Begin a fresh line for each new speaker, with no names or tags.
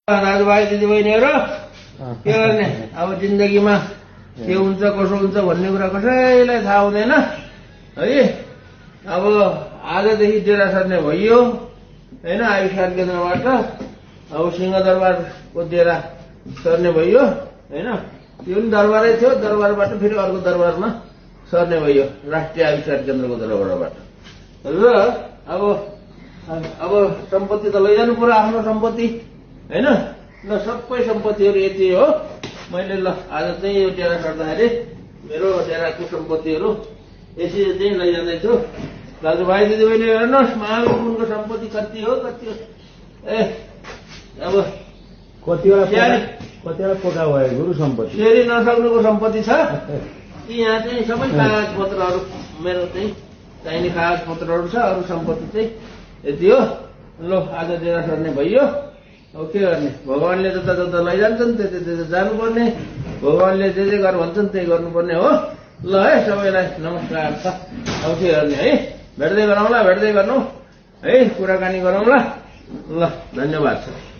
दाजुभाइ दिदीबहिनीहरू के गर्ने अब जिन्दगीमा के हुन्छ कसो हुन्छ भन्ने कुरा कसैलाई थाहा हुँदैन है। अब आजदेखि डेरा सर्ने भइयो हैन। आयुष्मान केन्द्रबाट अब सिंहदरबारको डेरा सर्ने भइयो हैन। त्यो पनि दरबारै थियो, दरबारबाट फेरि अर्को दरबारमा सर्ने भइयो, राष्ट्रिय आयुष्मान केन्द्रको दरबारबाट। र अब सम्पत्ति त लैजानु पर्यो, आफ्नो सम्पत्ति हैन। ल सबै सम्पत्तिहरू यति हो। मैले ल आज चाहिँ यो डेरा सर्दाखेरि मेरो डेराको सम्पत्तिहरू यति चाहिँ लैजाँदैछु। दाजुभाइ दिदीबहिनी हेर्नुहोस्, महावीरको सम्पत्ति कति हो कति हो। ए अब
कतिवटा पोका भयो गुरु सम्पत्ति
फेरि नसक्नुको सम्पत्ति छ कि यहाँ चाहिँ सबै कागज पत्रहरू मेरो चाहिँ चाहिने कागज पत्रहरू छ। अरू सम्पत्ति चाहिँ यति हो। ल आज डेरा सर्ने भइयो। अब के गर्ने, भगवानले जता जता लैजान्छन् त्यता जानुपर्ने, भगवानले जे गर भन्छन् त्यही गर्नुपर्ने हो। ल है सबैलाई नमस्कार छ। अब के गर्ने है, भेट्दै गरौँला, भेट्दै गर्नु है, कुराकानी गरौँला। ल धन्यवाद छ।